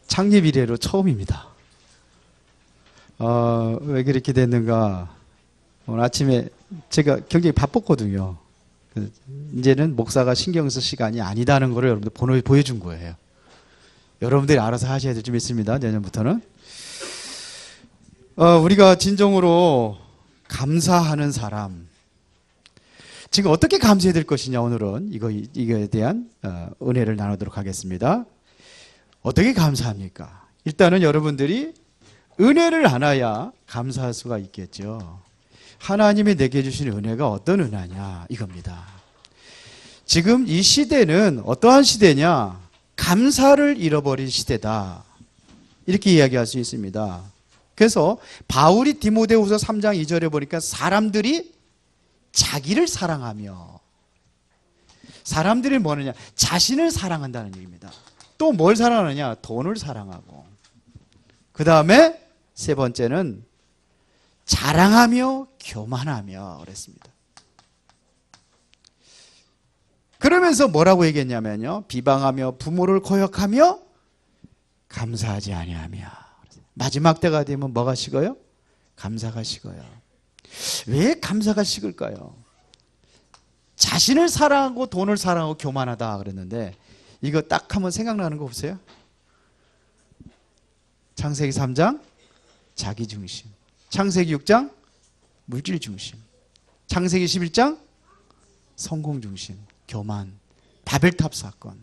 창립 이래로 처음입니다. 왜 그렇게 됐는가? 오늘 아침에 제가 굉장히 바빴거든요. 이제는 목사가 신경 쓸 시간이 아니다는 것을 여러분들 보여준 거예요. 여러분들이 알아서 하셔야 될 좀 있습니다. 내년부터는. 우리가 진정으로 감사하는 사람. 지금 어떻게 감사해야 될 것이냐, 오늘은 이거에 대한 은혜를 나누도록 하겠습니다. 어떻게 감사합니까? 일단은 여러분들이 은혜를 안아야 감사할 수가 있겠죠. 하나님이 내게 주신 은혜가 어떤 은혜냐, 이겁니다. 지금 이 시대는 어떠한 시대냐? 감사를 잃어버린 시대다. 이렇게 이야기할 수 있습니다. 그래서 바울이 디모데후서 3장 2절에 보니까 사람들이 자기를 사랑하며, 사람들이 뭐느냐? 자신을 사랑한다는 얘기입니다. 또 뭘 사랑하느냐? 돈을 사랑하고, 그 다음에 세 번째는 자랑하며 교만하며 그랬습니다. 그러면서 뭐라고 얘기했냐면요, 비방하며 부모를 거역하며 감사하지 아니하며. 마지막 때가 되면 뭐가 식어요? 감사가 식어요. 왜 감사가 식을까요? 자신을 사랑하고 돈을 사랑하고 교만하다 그랬는데, 이거 딱 한번 생각나는 거 없어요? 창세기 3장 자기 중심, 창세기 6장 물질 중심, 창세기 11장 성공 중심, 교만, 바벨탑 사건.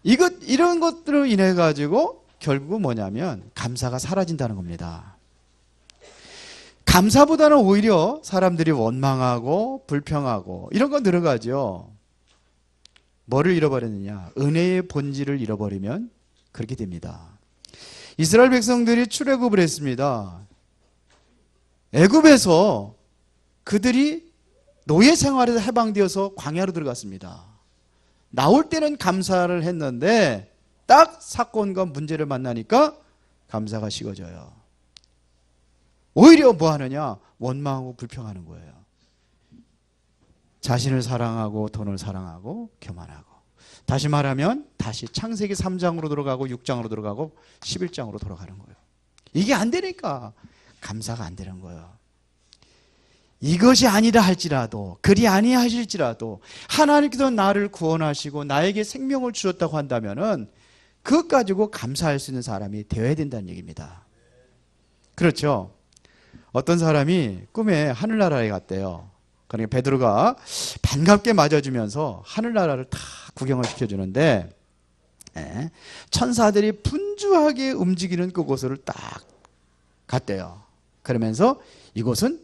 이런 것들로 인해 가지고 결국은 뭐냐면 감사가 사라진다는 겁니다. 감사보다는 오히려 사람들이 원망하고 불평하고 이런 건 늘어가죠. 뭐를 잃어버렸느냐? 은혜의 본질을 잃어버리면 그렇게 됩니다. 이스라엘 백성들이 출애굽을 했습니다. 애굽에서 그들이 노예 생활에서 해방되어서 광야로 들어갔습니다. 나올 때는 감사를 했는데 딱 사건과 문제를 만나니까 감사가 식어져요. 오히려 뭐 하느냐? 원망하고 불평하는 거예요. 자신을 사랑하고 돈을 사랑하고 교만하고. 다시 말하면 다시 창세기 3장으로 들어가고 6장으로 들어가고 11장으로 돌아가는 거예요. 이게 안 되니까 감사가 안 되는 거예요. 이것이 아니라 할지라도, 그리 아니하실지라도 하나님께서 나를 구원하시고 나에게 생명을 주셨다고 한다면은 그것 가지고 감사할 수 있는 사람이 되어야 된다는 얘기입니다. 그렇죠? 어떤 사람이 꿈에 하늘나라에 갔대요. 그러니까 베드로가 반갑게 맞아주면서 하늘나라를 다 구경을 시켜주는데, 천사들이 분주하게 움직이는 그곳을 딱 갔대요. 그러면서 이곳은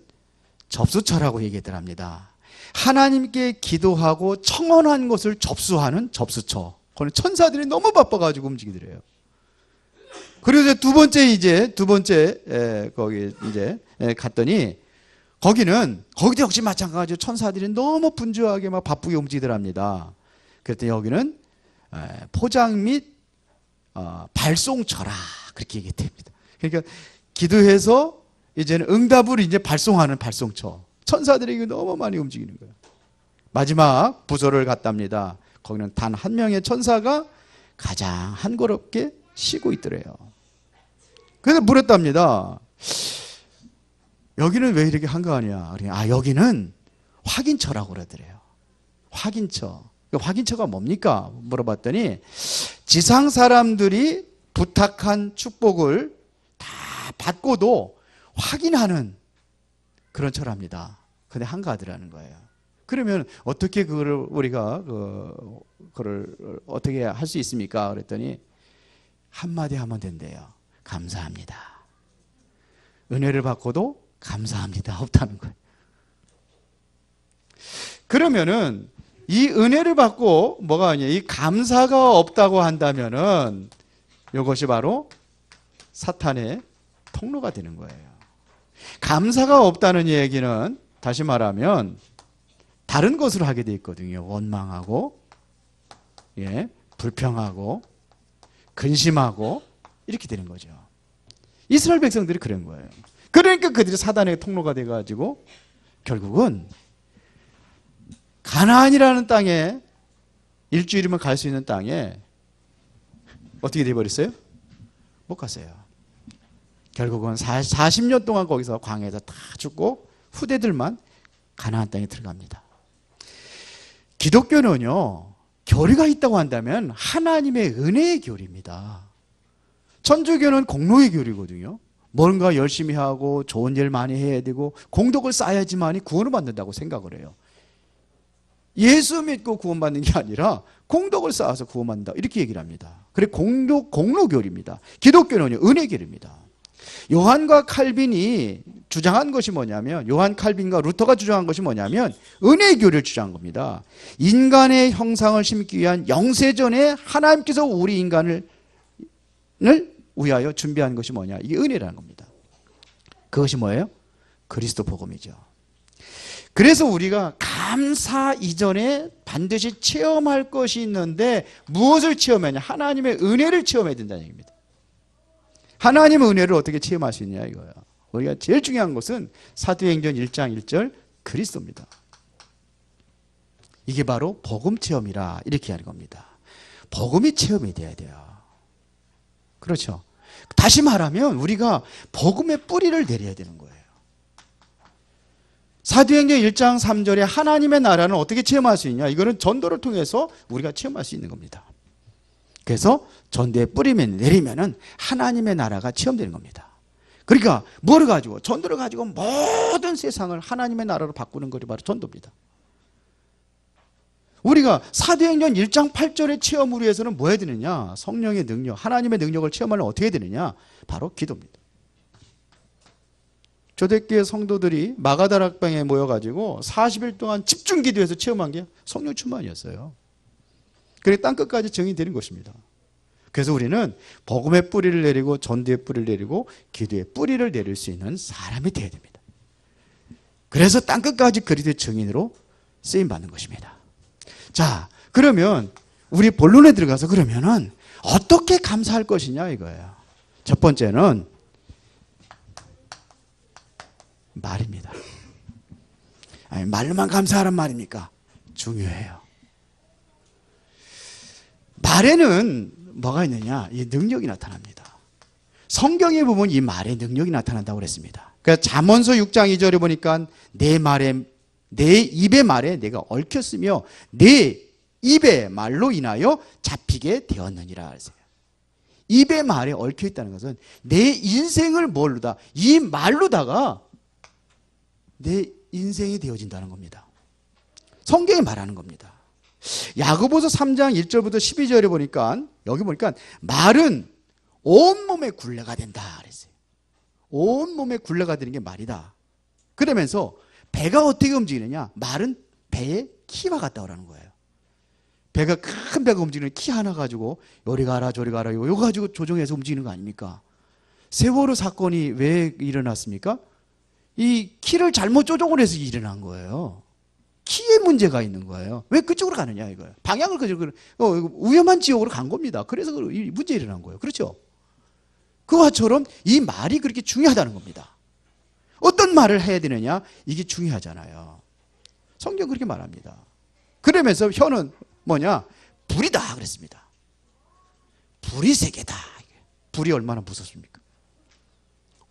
접수처라고 얘기했더랍니다. 하나님께 기도하고 청원한 것을 접수하는 접수처. 거기 천사들이 너무 바빠가지고 움직이더래요. 그리고 두 번째 거기 이제 갔더니 거기도 역시 마찬가지로 천사들이 너무 분주하게 막 바쁘게 움직이더랍니다. 그랬더니 여기는 포장 및 발송처라 그렇게 얘기됩니다. 그러니까 기도해서 이제는 응답을 이제 발송하는 발송처. 천사들이 너무 많이 움직이는 거예요. 마지막 부서를 갔답니다. 거기는 단 한 명의 천사가 가장 한고롭게 쉬고 있더래요. 그래서 물었답니다. 여기는 왜 이렇게 한가하냐? 여기는 확인처라고 그러더래요. 확인처. 확인처가 뭡니까? 물어봤더니 지상 사람들이 부탁한 축복을 다 받고도 확인하는 그런 처랍니다. 근데 한가하더라는 거예요. 그러면 어떻게 우리가 그걸 어떻게 할 수 있습니까? 그랬더니 한마디 하면 된대요. 감사합니다. 은혜를 받고도 감사합니다. 없다는 거예요. 그러면은 이 은혜를 받고 뭐가 아니냐? 이 감사가 없다고 한다면은 이것이 바로 사탄의 통로가 되는 거예요. 감사가 없다는 얘기는 다시 말하면 다른 것을 하게 돼 있거든요. 원망하고, 불평하고, 근심하고 이렇게 되는 거죠. 이스라엘 백성들이 그런 거예요. 그러니까 그들이 사단의 통로가 돼가지고 결국은 가나안이라는 땅에 일주일이면 갈 수 있는 땅에 어떻게 돼버렸어요? 못 갔어요. 결국은 40년 동안 거기서 광야에서 다 죽고 후대들만 가나안 땅에 들어갑니다. 기독교는요, 교리가 있다고 한다면 하나님의 은혜의 교리입니다. 천주교는 공로의 교리거든요. 뭔가 열심히 하고 좋은 일 많이 해야 되고 공덕을 쌓아야지만이 구원을 받는다고 생각을 해요. 예수 믿고 구원받는 게 아니라 공덕을 쌓아서 구원받는다, 이렇게 얘기를 합니다. 그래, 공로교리입니다. 기독교는요, 은혜교리입니다. 요한과 칼빈이 주장한 것이 뭐냐면, 요한 칼빈과 루터가 주장한 것이 뭐냐면 은혜교리를 주장한 겁니다. 인간의 형상을 심기 위한 영세전에 하나님께서 우리 인간을 위하여 준비한 것이 뭐냐, 이게 은혜라는 겁니다. 그것이 뭐예요? 그리스도 복음이죠. 그래서 우리가 감사 이전에 반드시 체험할 것이 있는데 무엇을 체험하냐? 하나님의 은혜를 체험해야 된다는 얘기입니다. 하나님의 은혜를 어떻게 체험할 수 있냐 이거야. 우리가 제일 중요한 것은 사도행전 1장 1절 그리스도입니다. 이게 바로 복음 체험이라 이렇게 하는 겁니다. 복음이 체험이 돼야 돼요. 그렇죠. 다시 말하면 우리가 복음의 뿌리를 내려야 되는 거예요. 사도행전 1장 3절에 하나님의 나라는 어떻게 체험할 수 있냐? 이거는 전도를 통해서 우리가 체험할 수 있는 겁니다. 그래서 전도의 뿌리면 내리면은 하나님의 나라가 체험되는 겁니다. 그러니까 뭐를 가지고? 전도를 가지고 모든 세상을 하나님의 나라로 바꾸는 것이 바로 전도입니다. 우리가 사도행전 1장 8절의 체험을 위해서는 뭐 해야 되느냐? 성령의 능력, 하나님의 능력을 체험하려면 어떻게 해야 되느냐? 바로 기도입니다. 초대교회 성도들이 마가다락방에 모여가지고 40일 동안 집중 기도해서 체험한 게 성령 충만이었어요. 그래 땅끝까지 정의되는 것입니다. 그래서 우리는 복음의 뿌리를 내리고 전도의 뿌리를 내리고 기도의 뿌리를 내릴 수 있는 사람이 되어야 됩니다. 그래서 땅끝까지 그리스도의 증인으로 쓰임받는 것입니다. 자, 그러면 우리 본론에 들어가서 그러면은 어떻게 감사할 것이냐 이거예요. 첫 번째는 말입니다. 아니, 말로만 감사하란 말입니까? 중요해요. 말에는 뭐가 있느냐? 이 능력이 나타납니다. 성경에 보면 이 말에 능력이 나타난다고 그랬습니다. 그러니까 잠언서 6장 2절에 보니까 내 입의 말에 내가 얽혔으며 내 입의 말로 인하여 잡히게 되었느니라 그랬어요. 입의 말에 얽혀 있다는 것은 내 인생을 뭘로다? 이 말로다가 내 인생이 되어진다는 겁니다. 성경이 말하는 겁니다. 야고보서 3장 1절부터 12절에 보니까 여기 보니까 말은 온몸의 굴레가 된다 그랬어요. 온몸의 굴레가 되는 게 말이다. 그러면서 배가 어떻게 움직이느냐? 말은 배의 키와 같다고 하는 거예요. 배가 큰 배가 움직이는 키 하나 가지고 요리 가라 저리 가라 이거 가지고 조종해서 움직이는 거 아닙니까? 세월호 사건이 왜 일어났습니까? 이 키를 잘못 조종을 해서 일어난 거예요. 키에 문제가 있는 거예요. 왜 그쪽으로 가느냐 이거예요. 방향을 그쪽으로 위험한 지역으로 간 겁니다. 그래서 이 문제 일어난 거예요. 그렇죠? 그와처럼 이 말이 그렇게 중요하다는 겁니다. 어떤 말을 해야 되느냐? 이게 중요하잖아요. 성경 그렇게 말합니다. 그러면서 혀는 뭐냐? 불이다 그랬습니다. 불이 세계다. 불이 얼마나 무섭습니까?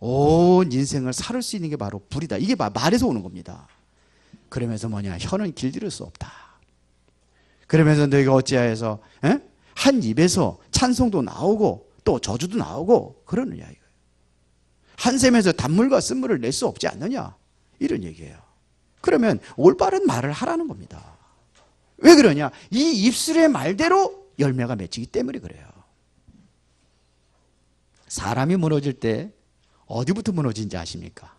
온 인생을 살을 수 있는 게 바로 불이다. 이게 말에서 오는 겁니다. 그러면서 뭐냐? 혀는 길들일 수 없다. 그러면서 너희가 어찌하여서 한 입에서 찬송도 나오고 또 저주도 나오고 그러느냐 이거예요. 한 샘에서 단물과 쓴물을 낼 수 없지 않느냐 이런 얘기예요. 그러면 올바른 말을 하라는 겁니다. 왜 그러냐? 이 입술의 말대로 열매가 맺히기 때문에 그래요. 사람이 무너질 때 어디부터 무너진지 아십니까?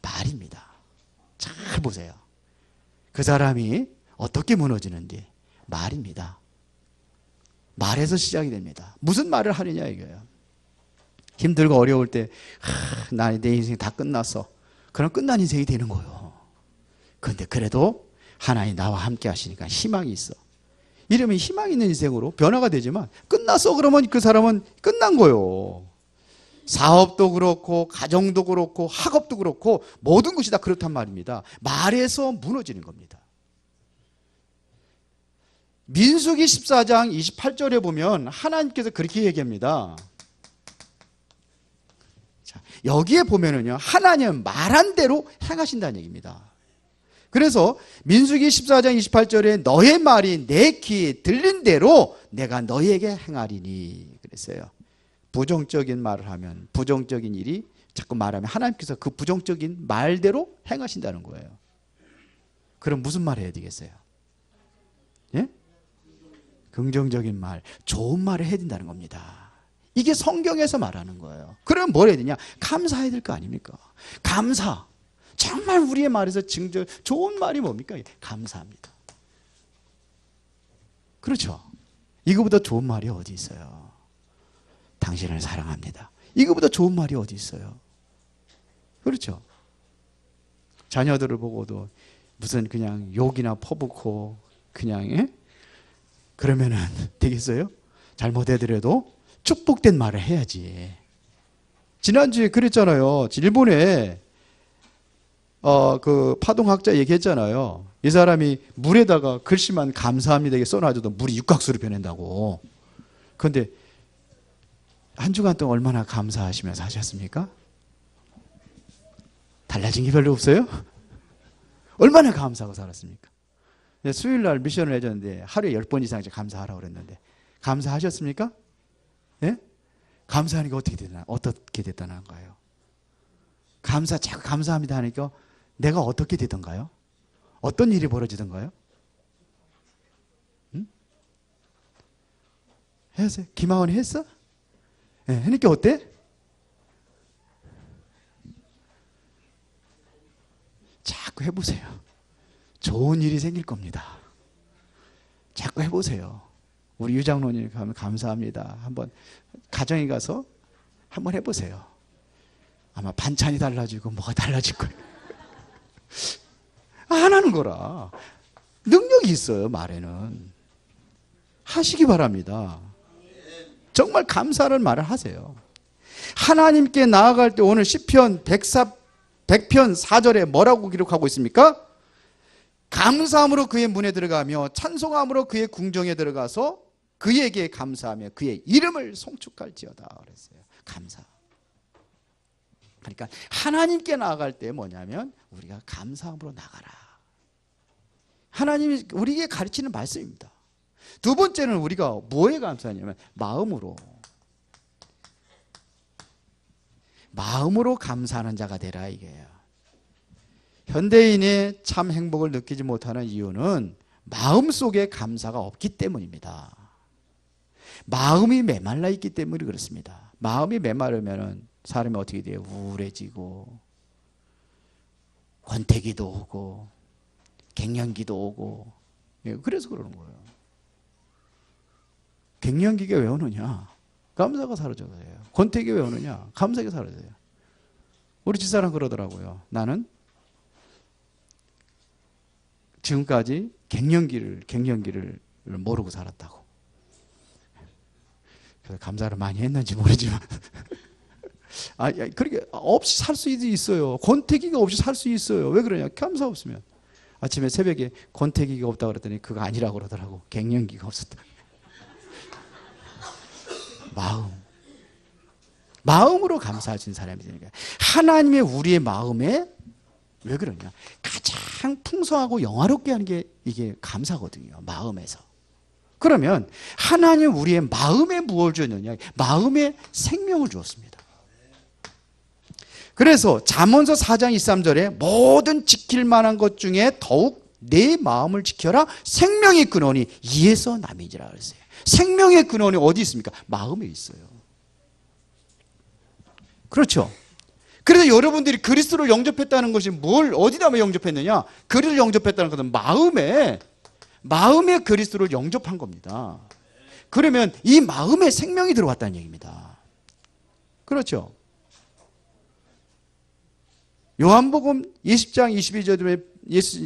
말입니다. 잘 보세요. 그 사람이 어떻게 무너지는지 말입니다. 말에서 시작이 됩니다. 무슨 말을 하느냐 이거예요. 힘들고 어려울 때 내 인생이 다 끝났어. 그럼 끝난 인생이 되는 거예요. 그런데 그래도 하나님 나와 함께 하시니까 희망이 있어. 이러면 희망 있는 인생으로 변화가 되지만 끝났어 그러면 그 사람은 끝난 거예요. 사업도 그렇고 가정도 그렇고 학업도 그렇고 모든 것이 다 그렇단 말입니다. 말에서 무너지는 겁니다. 민수기 14장 28절에 보면 하나님께서 그렇게 얘기합니다. 자, 여기에 보면은요, 하나님은 말한 대로 행하신다는 얘기입니다. 그래서 민수기 14장 28절에 너의 말이 내 귀에 들린 대로 내가 너에게 행하리니 그랬어요. 부정적인 말을 하면, 부정적인 일이 자꾸 말하면 하나님께서 그 부정적인 말대로 행하신다는 거예요. 그럼 무슨 말 해야 되겠어요? 예? 긍정적인 말, 좋은 말을 해야 된다는 겁니다. 이게 성경에서 말하는 거예요. 그럼 뭘 해야 되냐? 감사해야 될 거 아닙니까? 감사. 정말 우리의 말에서 좋은 말이 뭡니까? 감사합니다. 그렇죠? 이거보다 좋은 말이 어디 있어요? 당신을 사랑합니다. 이거보다 좋은 말이 어디 있어요? 그렇죠? 자녀들을 보고도 무슨 그냥 욕이나 퍼붓고 그냥 그러면은 되겠어요? 잘못해더라도 축복된 말을 해야지. 지난주에 그랬잖아요. 일본에 그 파동학자 얘기했잖아요. 이 사람이 물에다가 글씨만 감사합니다 이게 써놔줘도 물이 육각수로 변한다고. 그런데 한 주간 동안 얼마나 감사하시면서 하셨습니까? 달라진 게 별로 없어요? 얼마나 감사하고 살았습니까? 수요일날 미션을 해줬는데 하루에 10번 이상 감사하라고 그랬는데 감사하셨습니까? 예? 감사하니까 어떻게 됐다는 거예요? 자꾸 감사합니다 하니까 내가 어떻게 되던가요? 어떤 일이 벌어지던가요? 응? 했어요? 김하원이 했어? 예, 하니까 어때? 자꾸 해보세요. 좋은 일이 생길 겁니다. 자꾸 해보세요. 우리 유장로님 가면 감사합니다. 한번 가정에 가서 한번 해보세요. 아마 반찬이 달라지고 뭐가 달라질 거예요. 안 하는 거라. 능력이 있어요, 말에는. 하시기 바랍니다. 정말 감사하는 말을 하세요. 하나님께 나아갈 때 오늘 시편 100편 4절에 뭐라고 기록하고 있습니까? 감사함으로 그의 문에 들어가며 찬송함으로 그의 궁정에 들어가서 그에게 감사하며 그의 이름을 송축할지어다 그랬어요. 감사. 그러니까 하나님께 나아갈 때 뭐냐면 우리가 감사함으로 나가라. 하나님이 우리에게 가르치는 말씀입니다. 두 번째는 우리가 뭐에 감사하냐면 마음으로 감사하는 자가 되라 이게요. 현대인이 참 행복을 느끼지 못하는 이유는 마음속에 감사가 없기 때문입니다. 마음이 메말라 있기 때문에 그렇습니다. 마음이 메마르면 사람이 어떻게 돼요? 우울해지고 권태기도 오고 갱년기도 오고. 그래서 그러는 거예요. 갱년기가 왜 오느냐? 감사가 사라져서 해요. 권태기가 왜 오느냐? 감사가 사라져요. 우리 집사람 그러더라고요. 나는 지금까지 갱년기를 모르고 살았다고. 그래서 감사를 많이 했는지 모르지만 그렇게 없이 살 수 있어요. 권태기가 없이 살 수 있어요. 왜 그러냐? 감사 없으면. 아침에 새벽에 권태기가 없다 그랬더니 그거 아니라고 그러더라고. 갱년기가 없었다. 마음으로 감사하신 사람이 되는 거예요. 하나님의 우리의 마음에 왜 그러냐? 가장 풍성하고 영화롭게 하는 게 이게 감사거든요. 마음에서. 그러면 하나님 우리의 마음에 무엇을 주었느냐? 마음에 생명을 주었습니다. 그래서 잠언서 4장 23절에 모든 지킬 만한 것 중에 더욱 내 마음을 지켜라. 생명의 근원이 이에서 남이지라 그랬어요. 생명의 근원이 어디 있습니까? 마음에 있어요. 그렇죠? 그래서 여러분들이 그리스도를 영접했다는 것이 어디다 영접했느냐? 그리스도를 영접했다는 것은 마음에 그리스도를 영접한 겁니다. 그러면 이 마음에 생명이 들어왔다는 얘기입니다. 그렇죠? 요한복음 20장 22절에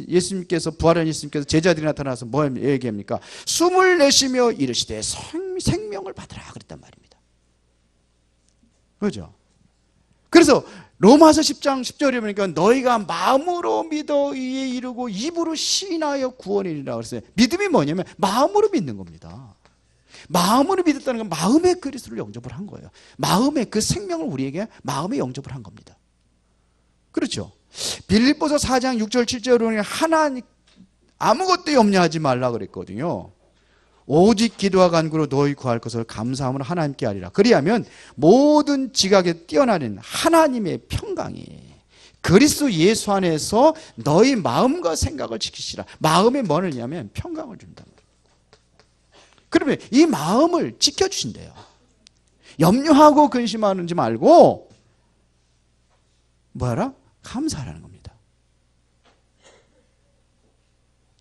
예수님께서 부활한 예수님께서 제자들이 나타나서 뭐 얘기합니까? 숨을 내쉬며 이르시되 생명을 받으라 그랬단 말입니다. 그렇죠? 그래서 로마서 10장 10절에 보니까 너희가 마음으로 믿어 이에 이르고 입으로 시인하여 구원이니라 그랬어요. 믿음이 뭐냐면 마음으로 믿는 겁니다. 마음으로 믿었다는 건 마음의 그리스도를 영접을 한 거예요. 마음의 그 생명을 우리에게 마음에 영접을 한 겁니다. 그렇죠? 빌립보서 4장 6절 7절에 하나님 아무것도 염려하지 말라 그랬거든요. 오직 기도와 간구로 너희 구할 것을 감사함으로 하나님께 하리라. 그리하면 모든 지각에 뛰어나는 하나님의 평강이 그리스도 예수 안에서 너희 마음과 생각을 지키시라. 마음에 뭐를 냐면 평강을 준다. 그러면 이 마음을 지켜주신대요. 염려하고 근심하는지 말고 뭐하라? 감사하라는 겁니다.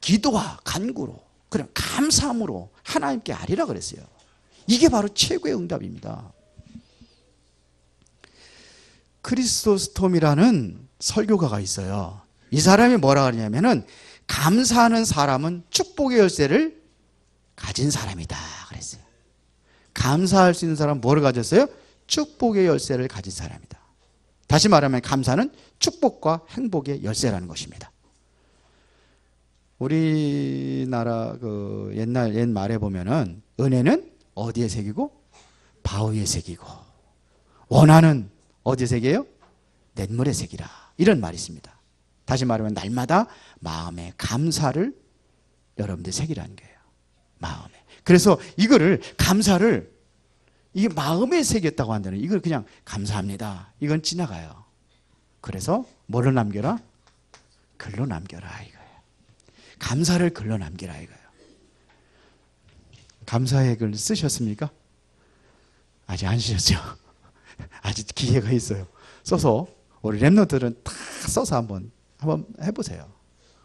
기도와 간구로, 그럼 감사함으로 하나님께 아리라 그랬어요. 이게 바로 최고의 응답입니다. 크리스토스톰이라는 설교가가 있어요. 이 사람이 뭐라 그러냐면은 감사하는 사람은 축복의 열쇠를 가진 사람이다 그랬어요. 감사할 수 있는 사람은 뭐를 가졌어요? 축복의 열쇠를 가진 사람이다. 다시 말하면 감사는 축복과 행복의 열쇠라는 것입니다. 우리나라 그 옛 말에 보면은 은혜는 어디에 새기고 바위에 새기고 원하는 어디에 새겨요? 냇물에 새기라. 이런 말이 있습니다. 다시 말하면 날마다 마음의 감사를 여러분들 새기라는 거예요. 마음에. 그래서 이거를 감사를 이게 마음에 새겼다고 한다는 이걸 그냥 감사합니다. 이건 지나가요. 그래서 뭐를 남겨라? 글로 남겨라 이거예요. 감사를 글로 남기라 이거예요. 감사의 글 쓰셨습니까? 아직 안 쓰셨죠? 아직 기회가 있어요. 써서 우리 랩런트들은 다 써서 한번 해보세요.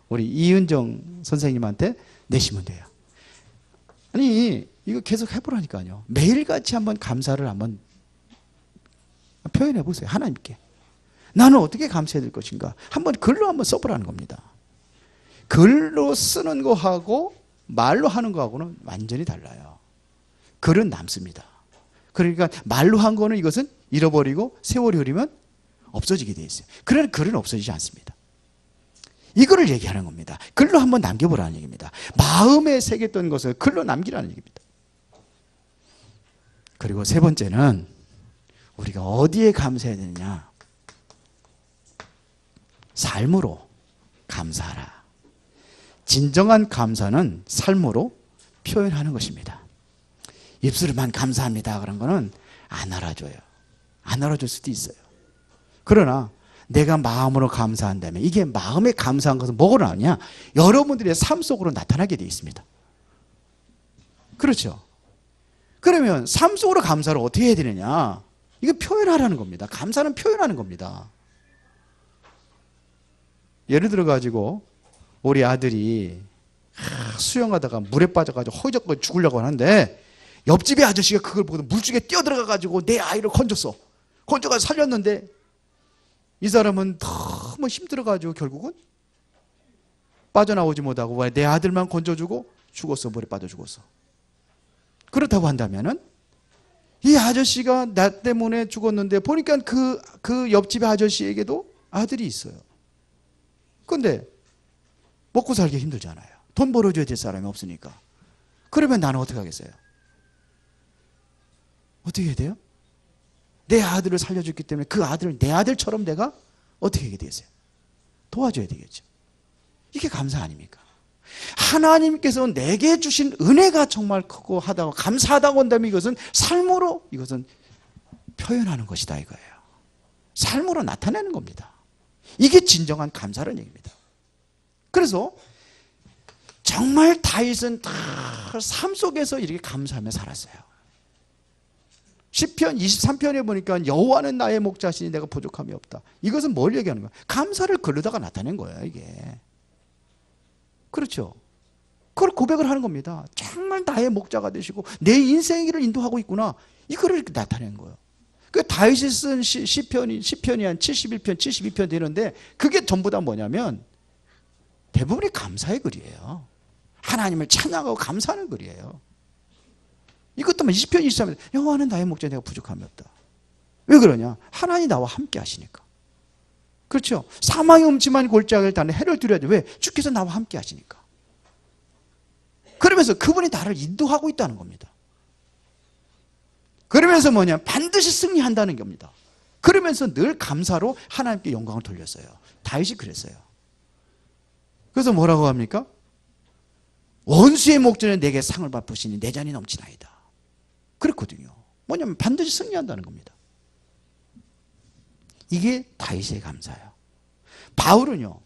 우리 이은정 선생님한테 내시면 돼요. 아니 이거 계속 해보라니까요. 매일같이 한번 감사를 한번 표현해 보세요. 하나님께 나는 어떻게 감사해야 될 것인가 한번 글로 한번 써보라는 겁니다. 글로 쓰는 거하고 말로 하는 거하고는 완전히 달라요. 글은 남습니다. 그러니까 말로 한 거는 이것은 잃어버리고 세월이 흐르면 없어지게 돼 있어요. 그러나 글은 없어지지 않습니다. 이거를 얘기하는 겁니다. 글로 한번 남겨보라는 얘기입니다. 마음에 새겼던 것을 글로 남기라는 얘기입니다. 그리고 세 번째는 우리가 어디에 감사해야 되느냐? 삶으로 감사하라. 진정한 감사는 삶으로 표현하는 것입니다. 입술로만 감사합니다 그런 거는 안 알아줘요. 안 알아줄 수도 있어요. 그러나 내가 마음으로 감사한다면 이게 마음에 감사한 것은 뭐로 나오냐? 여러분들의 삶 속으로 나타나게 되어 있습니다. 그렇죠? 그러면 삶 속으로 감사를 어떻게 해야 되느냐? 이거 표현하라는 겁니다. 감사는 표현하는 겁니다. 예를 들어 가지고 우리 아들이 수영하다가 물에 빠져가지고 허우적거리고 죽으려고 하는데 옆집의 아저씨가 그걸 보고 물속에 뛰어들어가가지고 내 아이를 건졌어. 건져가지고 살렸는데 이 사람은 너무 힘들어가지고 결국은 빠져나오지 못하고 내 아들만 건져주고 죽었어. 물에 빠져 죽었어. 그렇다고 한다면은 이 아저씨가 나 때문에 죽었는데 보니까 그 옆집의 아저씨에게도 아들이 있어요. 근데 먹고 살기 힘들잖아요. 돈 벌어줘야 될 사람이 없으니까. 그러면 나는 어떻게 하겠어요? 어떻게 해야 돼요? 내 아들을 살려줬기 때문에 그 아들을 내 아들처럼 내가 어떻게 하게 되겠어요? 도와줘야 되겠죠. 이게 감사 아닙니까? 하나님께서 내게 주신 은혜가 정말 크고 하다고 감사하다고 한다면 이것은 삶으로 이것은 표현하는 것이다 이거예요. 삶으로 나타내는 겁니다. 이게 진정한 감사라는 얘기입니다. 그래서 정말 다윗은 다 삶 속에서 이렇게 감사하며 살았어요. 시편 23편에 보니까 여호와는 나의 목자시니 내가 부족함이 없다. 이것은 뭘 얘기하는 거야? 감사를 글로다가 나타낸 거예요 이게. 그렇죠? 그걸 고백을 하는 겁니다. 정말 나의 목자가 되시고 내 인생을 인도하고 있구나. 이거를 이렇게 나타낸 거예요. 그 다윗이 쓴 시편이 한 71편, 72편 되는데 그게 전부 다 뭐냐면 대부분이 감사의 글이에요. 하나님을 찬양하고 감사하는 글이에요. 이것도 20편, 23편 여호와는 나의 목자 내가 부족함이 없다. 왜 그러냐? 하나님이 나와 함께 하시니까. 그렇죠. 사망의 음침한 골짜기를 다는 해를 두려야 돼. 왜? 주께서 나와 함께 하시니까. 그러면서 그분이 나를 인도하고 있다는 겁니다. 그러면서 뭐냐? 반드시 승리한다는 겁니다. 그러면서 늘 감사로 하나님께 영광을 돌렸어요. 다윗이 그랬어요. 그래서 뭐라고 합니까? 원수의 목전에 내게 상을 베푸시니 내 잔이 넘치나이다. 그랬거든요. 뭐냐면 반드시 승리한다는 겁니다. 이게 다윗의 감사예요. 바울은요,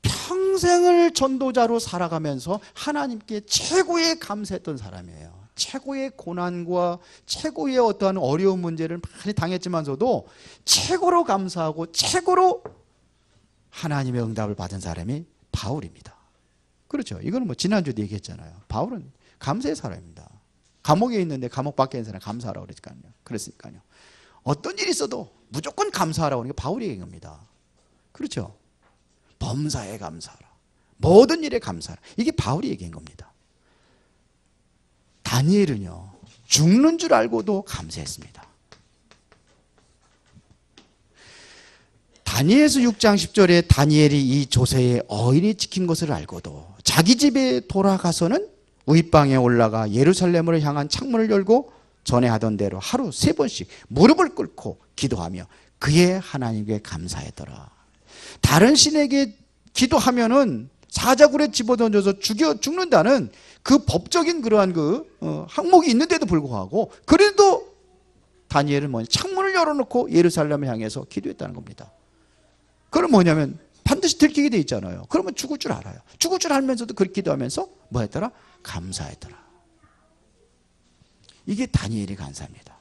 평생을 전도자로 살아가면서 하나님께 최고의 감사했던 사람이에요. 최고의 고난과 최고의 어떠한 어려운 문제를 많이 당했지만서도 최고로 감사하고 최고로 하나님의 응답을 받은 사람이 바울입니다. 그렇죠. 이거는 뭐 지난주에도 얘기했잖아요. 바울은 감사의 사람입니다. 감옥에 있는데 감옥 밖에 있는 사람 감사하라고 그랬으니까요. 어떤 일이 있어도 무조건 감사하라고 하는 게 바울이 얘기한 겁니다. 그렇죠. 범사에 감사하라. 모든 일에 감사하라. 이게 바울이 얘기한 겁니다. 다니엘은요, 죽는 줄 알고도 감사했습니다. 다니엘서 6장 10절에 다니엘이 이 조세의 어인이 지킨 것을 알고도 자기 집에 돌아가서는 윗방에 올라가 예루살렘으로 향한 창문을 열고 전에 하던 대로 하루 3번씩 무릎을 꿇고 기도하며 그의 하나님께 감사했더라. 다른 신에게 기도하면은 사자굴에 집어던져서 죽는다는 그 법적인 그러한 항목이 있는데도 불구하고 그래도 다니엘은 뭐냐? 창문을 열어놓고 예루살렘을 향해서 기도했다는 겁니다. 그럼 뭐냐면 반드시 들키게 돼 있잖아요. 그러면 죽을 줄 알아요. 죽을 줄 알면서도 그렇게 기도하면서 뭐 했더라? 감사했더라. 이게 다니엘의 감사입니다.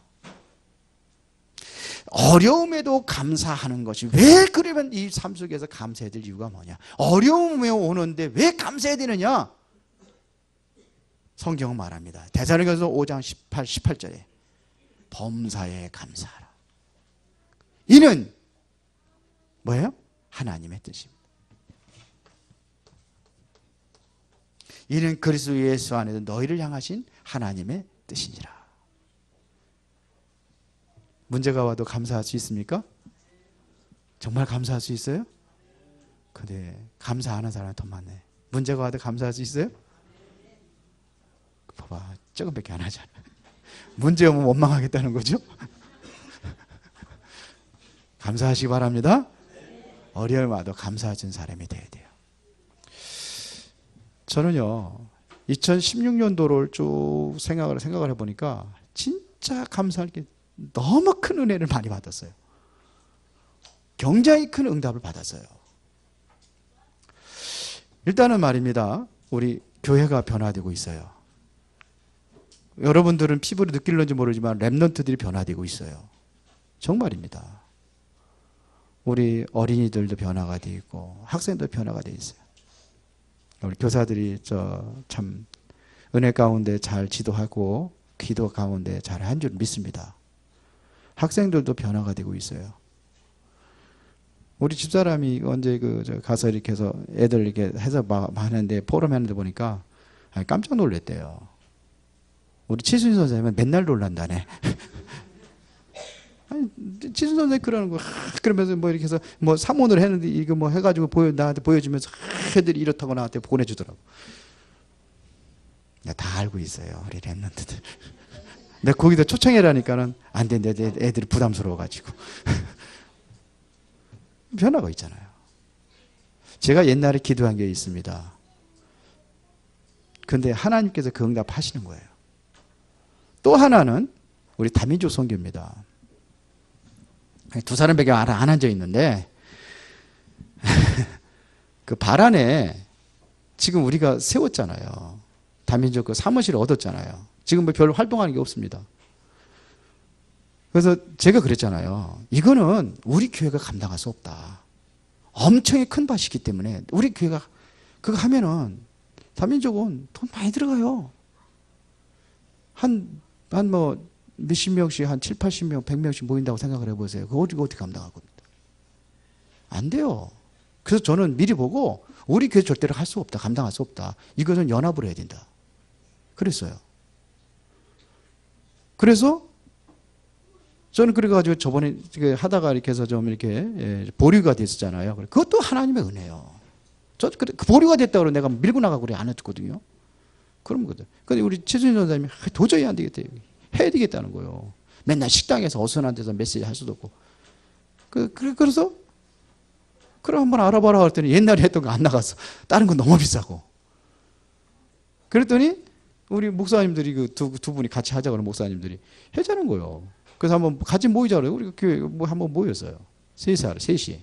어려움에도 감사하는 것이 왜 그러면 이 삶 속에서 감사해야 될 이유가 뭐냐? 어려움이 오는데 왜 감사해야 되느냐? 성경은 말합니다. 데살로니가서 5장 18절에 범사에 감사하라. 이는 뭐예요? 하나님의 뜻입니다. 이는 그리스도 예수 안에서 너희를 향하신 하나님의 뜻이니라. 문제가 와도 감사할 수 있습니까? 정말 감사할 수 있어요? 근데 감사하는 사람이 더 많네. 문제가 와도 감사할 수 있어요? 봐봐, 조금밖에 안 하잖아. 문제 오면 원망하겠다는 거죠? 감사하시기 바랍니다. 어려움 와도 감사하는 사람이 돼야 돼요. 저는요, 2016년도를 쭉 생각을 해보니까 진짜 감사할 게 너무 큰 은혜를 많이 받았어요. 굉장히 큰 응답을 받았어요. 일단은 말입니다. 우리 교회가 변화되고 있어요. 여러분들은 피부로 느낄런지 모르지만 랩런트들이 변화되고 있어요. 정말입니다. 우리 어린이들도 변화가 되어 있고 학생도 변화가 되어 있어요. 우리 교사들이 참 은혜 가운데 잘 지도하고 기도 가운데 잘 한 줄 믿습니다. 학생들도 변화가 되고 있어요. 우리 집사람이 언제 가서 이렇게 해서 애들 이렇게 해서 하는데 포럼 하는데 보니까 깜짝 놀랐대요. 우리 치순 선생님은 맨날 놀란다네. 아니, 치순 선생님 그러는 거, 그러면서 뭐 이렇게 해서 뭐 사문을 했는데 이거 뭐 해가지고 나한테 보여주면서 애들이 이렇다고 나한테 보내주더라고. 내가 다 알고 있어요. 우리 랩런트들. 내가 거기다 초청해라니까는 안 된대. 애들이 부담스러워가지고. 변화가 있잖아요. 제가 옛날에 기도한 게 있습니다. 근데 하나님께서 그 응답 하시는 거예요. 또 하나는 우리 다민족 선교입니다. 두 사람밖에 안 앉아 있는데 그 발안에 지금 우리가 세웠잖아요. 다민족 그 사무실을 얻었잖아요. 지금 뭐 별로 활동하는 게 없습니다. 그래서 제가 그랬잖아요. 이거는 우리 교회가 감당할 수 없다. 엄청나게 큰 밭이기 때문에 우리 교회가 그거 하면은 다민족은 돈 많이 들어가요. 한 뭐 몇십 명씩 한 7, 80명, 100명씩 모인다고 생각을 해보세요. 그거 어떻게 감당할 겁니다. 안 돼요. 그래서 저는 미리 보고 우리 교회 절대로 할 수 없다. 감당할 수 없다. 이것은 연합을 해야 된다. 그랬어요. 그래서 저는 그래가지고 저번에 하다가 이렇게 해서 좀 이렇게 보류가 됐었잖아요. 그것도 하나님의 은혜요. 저 그 보류가 됐다고 내가 밀고 나가고 그래 안 했거든요. 그런 거거든. 근데 우리 최순희 전사님이 도저히 안 되겠다. 해야 되겠다는 거예요. 맨날 식당에서 어수선한 데서 메시지 할 수도 없고. 그래서 그럼 한번 알아봐라 그랬더니 옛날에 했던 거 안 나갔어. 다른 건 너무 비싸고. 그랬더니 우리 목사님들이 그 두 분이 같이 하자고 하는 목사님들이 해자는 거예요. 그래서 한번 같이 모이자 그래요. 우리 교회 뭐 한번 모였어요. 셋이.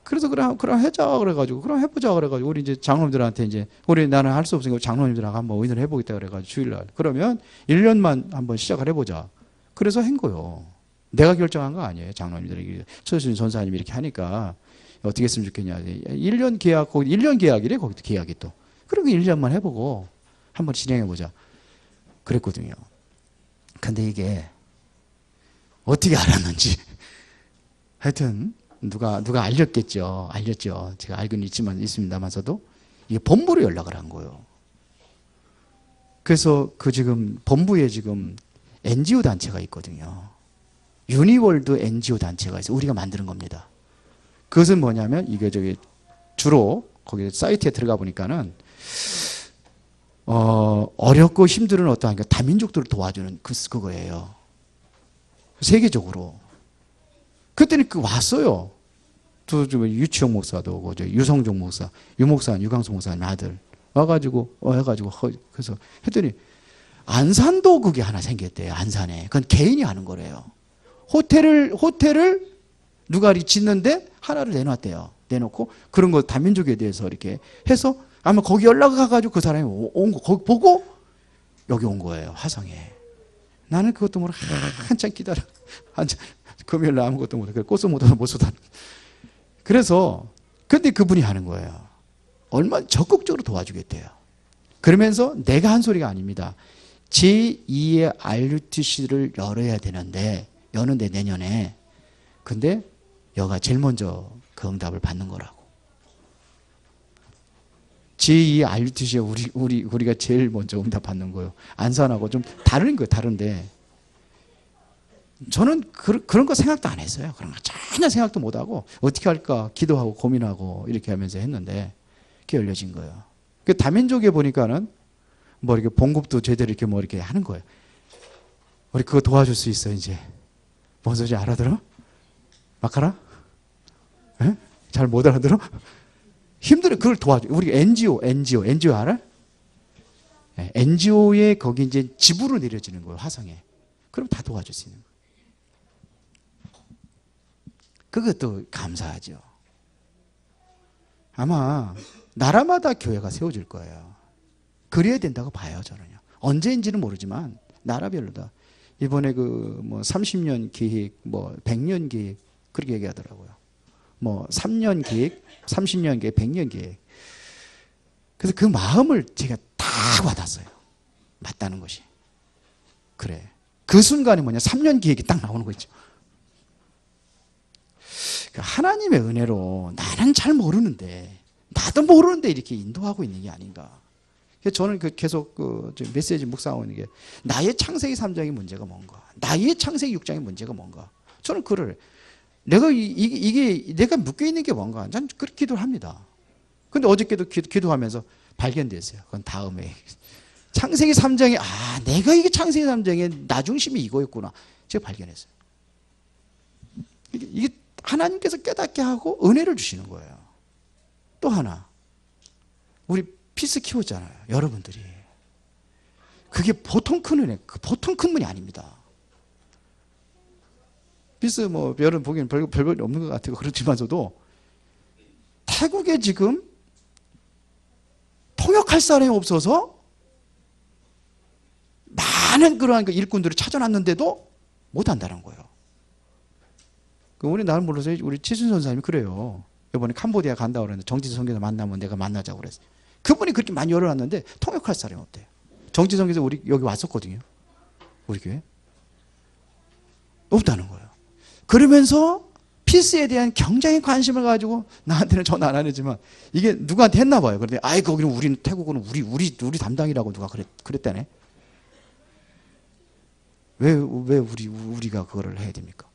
그래서 그럼 해자 그래가지고 그럼 해보자 그래가지고 우리 이제 장로님들한테 이제 우리 나는 할 수 없으니까 장로님들하고 한번 의논을 해보겠다 그래가지고 주일날 그러면 1년만 한번 시작을 해보자. 그래서 한 거예요. 내가 결정한 거 아니에요. 장로님들이 최순희 전사님이 이렇게 하니까 어떻게 했으면 좋겠냐. 1년 계약 거기 1년 계약이래 거기도 계약이 또. 그리고 1년만 해보고 한번 진행해보자. 그랬거든요. 근데 이게 어떻게 알았는지 하여튼 누가 알렸겠죠. 제가 알고는 있습니다만서도 이게 본부로 연락을 한 거예요. 그래서 지금 본부에 지금 NGO 단체가 있거든요. 유니월드 NGO 단체가 있어요. 우리가 만드는 겁니다. 그것은 뭐냐면 이게 주로 거기 사이트에 들어가 보니까는 어렵고 힘든 어떠한 다민족들을 도와주는 그거예요. 세계적으로. 그랬더니 왔어요. 유치용 목사도 오고, 유성종 목사, 유광수 목사님 아들. 와가지고, 그래서 했더니, 안산도 그게 하나 생겼대요. 안산에. 그건 개인이 하는 거래요. 호텔을 누가 짓는데 하나를 내놨대요. 내놓고, 그런 거 다민족에 대해서 이렇게 해서 아마 거기 연락을 가가지고 그 사람이 온 거, 거기 보고 여기 온 거예요. 화성에. 나는 그것도 모르고 한참 기다려. 금요일날 아무것도 못해. 꽃도 못 쏟아. 그래서 근데 그분이 하는 거예요. 얼마나 적극적으로 도와주겠대요. 그러면서 내가 한 소리가 아닙니다. 제2의 RUTC를 열어야 되는데 여는데 내년에. 근데 여가 제일 먼저 그 응답을 받는 거라고. 제2의 RUTC에 우리가 제일 먼저 응답 받는 거예요. 안산하고 좀 다른 거예요. 다른데. 저는 그런 거 생각도 안 했어요. 그런 거 전혀 생각도 못 하고 어떻게 할까 기도하고 고민하고 이렇게 하면서 했는데 그게 열려진 거예요. 그 다민족에 보니까는 뭐 이렇게 봉급도 제대로 이렇게 뭐 이렇게 하는 거예요. 우리 그거 도와줄 수 있어 이제. 뭔 소리인지 알아들어? 마카라? 잘 못 알아들어? 힘들어. 그걸 도와줘. 우리 NGO 알아? 네, NGO에 거기 이제 집으로 내려지는 거예요. 화성에. 그럼 다 도와줄 수 있는 거예요. 그것도 감사하죠. 아마 나라마다 교회가 세워질 거예요. 그래야 된다고 봐요, 저는요. 언제인지는 모르지만 나라별로다. 이번에 뭐 30년 계획, 뭐 100년 계획 그렇게 얘기하더라고요. 뭐 3년 계획, 30년 계획, 100년 계획. 그래서 그 마음을 제가 다 와닿았어요. 맞다는 것이. 그래. 그 순간에 뭐냐, 3년 계획이 딱 나오는 거 있죠. 하나님의 은혜로 나는 잘 모르는데, 나도 모르는데 이렇게 인도하고 있는 게 아닌가. 저는 계속 메시지 묵상하고 있는 게, 나의 창세기 3장의 문제가 뭔가, 나의 창세기 6장의 문제가 뭔가. 저는 이게 내가 묶여 있는 게 뭔가, 저는 그렇게 기도를 합니다. 근데 어저께도 기도하면서 발견됐어요. 그건 다음에. 창세기 3장에, 내가 이게 창세기 3장의 나중심이 이거였구나. 제가 발견했어요. 이게 하나님께서 깨닫게 하고 은혜를 주시는 거예요. 또 하나. 우리 피스 키웠잖아요. 여러분들이. 그게 보통 큰 은혜, 보통 큰 분이 아닙니다. 피스 여러분 보기엔 별거 없는 것 같아요. 그렇지만서도 태국에 지금 통역할 사람이 없어서 많은 그러한 일꾼들을 찾아놨는데도 못한다는 거예요. 우리 나는 몰라서 우리 최순 선사님이 그래요. 이번에 캄보디아 간다고 그랬는데 정지선 선교사 만나면 내가 만나자고 그랬어요. 그분이 그렇게 많이 열어놨는데 통역할 사람이 없대요. 정지선 선교사 우리 여기 왔었거든요. 우리 교회. 없다는 거예요. 그러면서 피스에 대한 굉장히 관심을 가지고 나한테는 전화 안 하지만 이게 누구한테 했나 봐요. 그런데 거기는 우리는 태국은 우리 담당이라고 누가 그랬다네. 왜 우리가 그거를 해야 됩니까?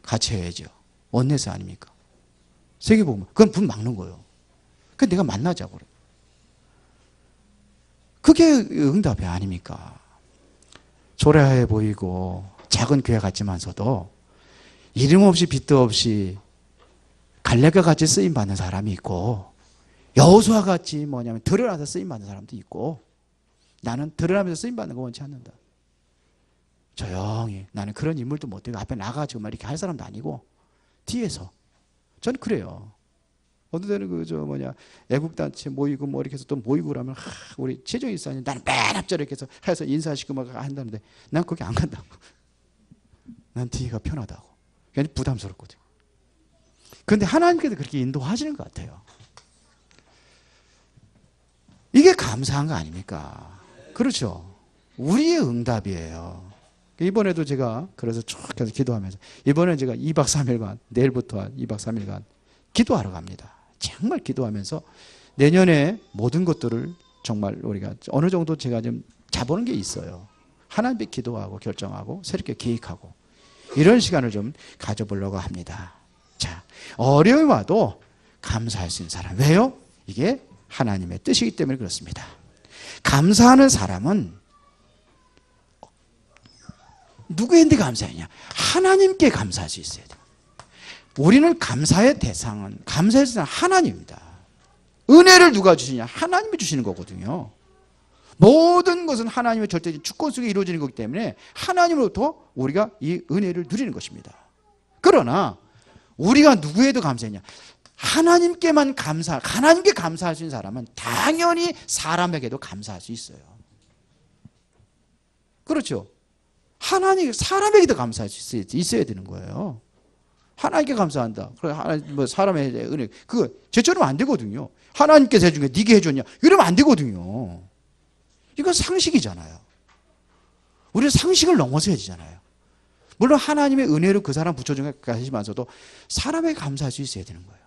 같이 해야죠. 원내스 아닙니까? 세계복음. 그건 문 막는 거예요. 그 내가 만나자고 그래. 그게 응답이 아닙니까? 초라해 보이고 작은 교회 같지만서도 이름 없이 빚도 없이 갈렙과 같이 쓰임 받는 사람이 있고, 여호수아 같이 드러나서 쓰임 받는 사람도 있고, 나는 드러나면서 쓰임 받는 거 원치 않는다. 조용히. 나는 그런 인물도 못 되고 앞에 나가지고 막 이렇게 할 사람도 아니고 뒤에서. 저는 그래요. 어느 때는 애국단체 모이고 뭐 이렇게 해서 또 모이고 그러면 우리 최정희 일사님 나는 맨 앞자리 이렇게 해서 인사하시고 막 한다는데 난 거기 안 간다고. 난 뒤가 편하다고. 괜히 부담스럽거든. 그런데 하나님께서 그렇게 인도하시는 것 같아요. 이게 감사한 거 아닙니까? 그렇죠. 우리의 응답이에요. 이번에도 제가 그래서 쭉 계속 기도하면서 이번에 제가 2박 3일간 내일부터 한 2박 3일간 기도하러 갑니다. 정말 기도하면서 내년에 모든 것들을 정말 우리가 어느 정도 제가 좀 잡아오는 게 있어요. 하나님께 기도하고 결정하고 새롭게 계획하고 이런 시간을 좀 가져보려고 합니다. 자, 어려움이 와도 감사할 수 있는 사람. 왜요? 이게 하나님의 뜻이기 때문에 그렇습니다. 감사하는 사람은 누구한테 감사하냐? 하나님께 감사할 수 있어야 돼요. 우리는 감사의 대상은 감사의 대상은 하나님입니다. 은혜를 누가 주시냐? 하나님이 주시는 거거든요. 모든 것은 하나님의 절대적인 주권 속에 이루어지는 거기 때문에 하나님으로부터 우리가 이 은혜를 누리는 것입니다. 그러나 우리가 누구에도 감사했냐? 하나님께 감사할 수 있는 사람은 당연히 사람에게도 감사할 수 있어요. 그렇죠? 사람에게도 감사할 수 있어야 되는 거예요. 하나님께 감사한다. 사람의 은혜. 그거 제처럼 안 되거든요. 하나님께서 해준 게 네게 해줬냐? 이러면 안 되거든요. 이건 상식이잖아요. 우리는 상식을 넘어서야 되잖아요. 물론 하나님의 은혜로 그 사람 붙여준 게 하시면서도 사람에게 감사할 수 있어야 되는 거예요.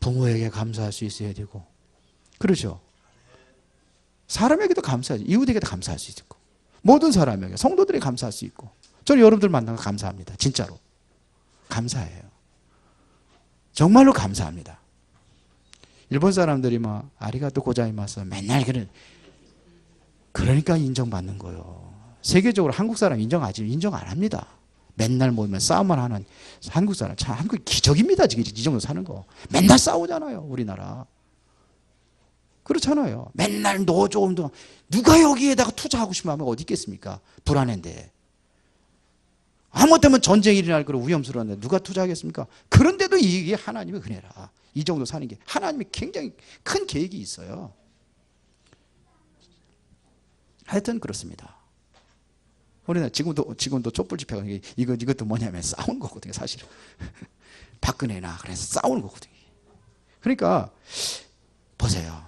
부모에게 감사할 수 있어야 되고. 그렇죠? 사람에게도 감사하지. 이웃에게도 감사할 수 있고. 모든 사람에게, 성도들에게 감사할 수 있고. 저는 여러분들 만난 거 감사합니다. 진짜로. 감사해요. 정말로 감사합니다. 일본 사람들이 막 아리가또 고자이마스 맨날 그러니까 인정받는 거예요. 세계적으로 한국 사람 인정 안 합니다. 맨날 모이면 싸움만 하는 한국 사람. 참 한국이 기적입니다. 지금 이 정도 사는 거. 맨날 싸우잖아요. 우리나라. 그렇잖아요. 맨날 노조운동. 누가 여기에다가 투자하고 싶으면 어디 있겠습니까? 불안한데. 아무것도 전쟁이 일어날 거로 위험스러운데 누가 투자하겠습니까? 그런데도 이게 하나님의 은혜라. 이 정도 사는 게 하나님이 굉장히 큰 계획이 있어요. 하여튼 그렇습니다. 우리는 지금도 촛불 집회가 이것도 뭐냐면 싸우는 거거든요, 사실은. 박근혜나 그래서 싸우는 거거든요. 그러니까 보세요.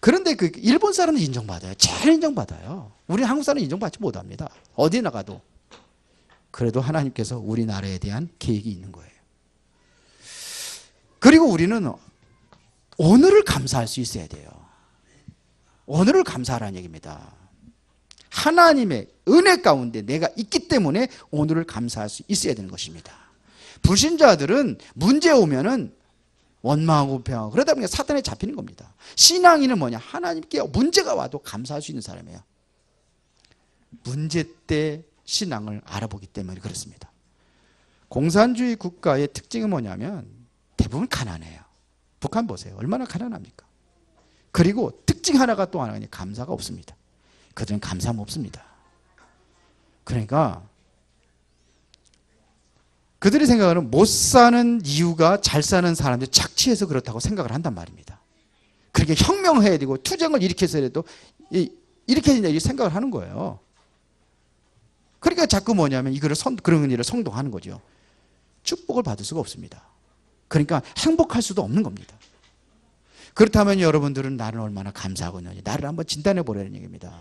그런데 그 일본 사람은 인정받아요. 제일 인정받아요. 우리는 한국 사람은 인정받지 못합니다. 어디 나가도. 그래도 하나님께서 우리나라에 대한 계획이 있는 거예요. 그리고 우리는 오늘을 감사할 수 있어야 돼요. 오늘을 감사하라는 얘기입니다. 하나님의 은혜 가운데 내가 있기 때문에 오늘을 감사할 수 있어야 되는 것입니다. 불신자들은 문제 오면은 원망하고 불평하고 그러다 보니까 사탄에 잡히는 겁니다. 신앙인은 뭐냐? 하나님께 문제가 와도 감사할 수 있는 사람이에요. 문제 때 신앙을 알아보기 때문에 그렇습니다. 공산주의 국가의 특징은 뭐냐면 대부분 가난해요. 북한 보세요. 얼마나 가난합니까? 그리고 특징 하나가 또 하나는 감사가 없습니다. 그들은 감사함 없습니다. 그러니까 그들이 생각하는 못 사는 이유가 잘 사는 사람들이 착취해서 그렇다고 생각을 한단 말입니다. 그렇게 혁명해야 되고 투쟁을 일으켜서 해도 이렇게 해야 된다 생각을 하는 거예요. 그러니까 자꾸 뭐냐면 그런 일을 성동하는 거죠. 축복을 받을 수가 없습니다. 그러니까 행복할 수도 없는 겁니다. 그렇다면 여러분들은 나를 얼마나 감사하고 있는지 나를 한번 진단해 보라는 얘기입니다.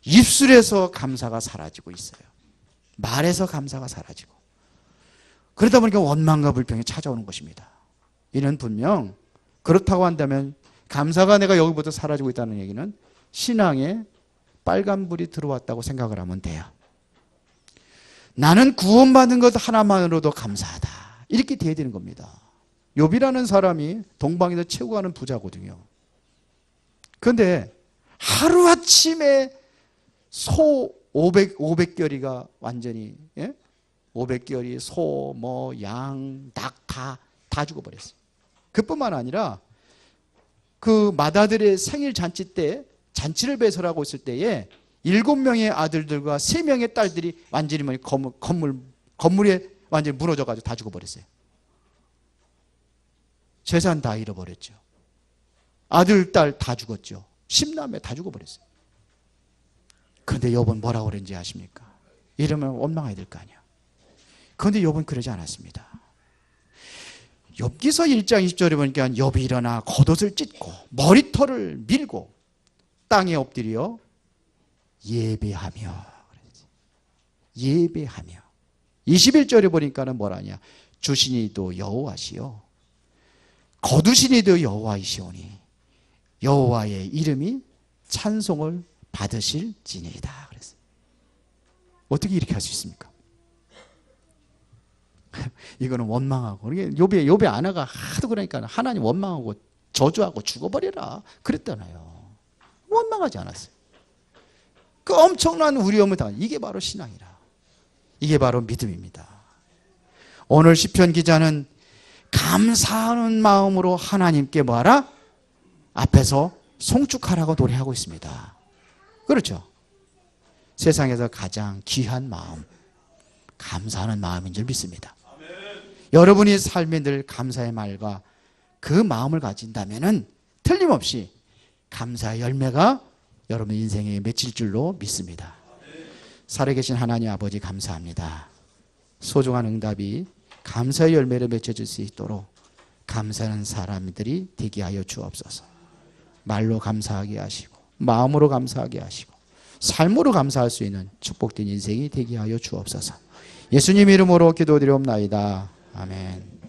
입술에서 감사가 사라지고 있어요. 말에서 감사가 사라지고. 그러다 보니까 원망과 불평이 찾아오는 것입니다. 이는 분명 그렇다고 한다면 감사가 내가 여기부터 사라지고 있다는 얘기는 신앙에 빨간불이 들어왔다고 생각을 하면 돼요. 나는 구원받은 것 하나만으로도 감사하다. 이렇게 돼야 되는 겁니다. 욥이라는 사람이 동방에서 최고 가는 부자거든요. 그런데 하루아침에 소 500결이가 완전히 500결이 소, 양, 닭 다 죽어버렸어요. 그뿐만 아니라 그 마다들의 생일 잔치 때 잔치를 배설하고 있을 때에 7명의 아들들과 3명의 딸들이 완전히 건물에 완전히 무너져가지고 다 죽어버렸어요. 재산 다 잃어버렸죠. 아들, 딸 다 죽었죠. 10남매 다 죽어버렸어요. 그런데 욥은 뭐라고 그랬는지 아십니까? 이러면 원망해야 될 거 아니야. 그런데 욥은 그러지 않았습니다. 욥기서 1장 20절에 보니까 욥이 일어나 겉옷을 찢고 머리털을 밀고 땅에 엎드려 예배하며, 예배하며. 21절에 보니까는 뭐라냐? 주신이도 여호와시요 거두신이도 여호와이시오니 여호와의 이름이 찬송을 받으실지니이다 그랬어요. 어떻게 이렇게 할 수 있습니까? 이거는 원망하고, 욥의 아내가 하도 그러니까 하나님 원망하고 저주하고 죽어버려라 그랬잖아요. 원망하지 않았어요. 그 엄청난 우려움을 당한, 이게 바로 신앙이라, 이게 바로 믿음입니다. 오늘 시편 기자는 감사하는 마음으로 하나님께 뭐하라? 앞에서 송축하라고 노래하고 있습니다. 그렇죠? 세상에서 가장 귀한 마음, 감사하는 마음인 줄 믿습니다. 여러분이 삶에 늘 감사의 말과 그 마음을 가진다면 틀림없이 감사의 열매가 여러분 인생에 맺힐 줄로 믿습니다. 살아계신 하나님 아버지 감사합니다. 소중한 응답이 감사의 열매를 맺혀줄 수 있도록 감사하는 사람들이 되게 하여 주옵소서. 말로 감사하게 하시고 마음으로 감사하게 하시고 삶으로 감사할 수 있는 축복된 인생이 되게 하여 주옵소서. 예수님 이름으로 기도드리옵나이다. 아멘.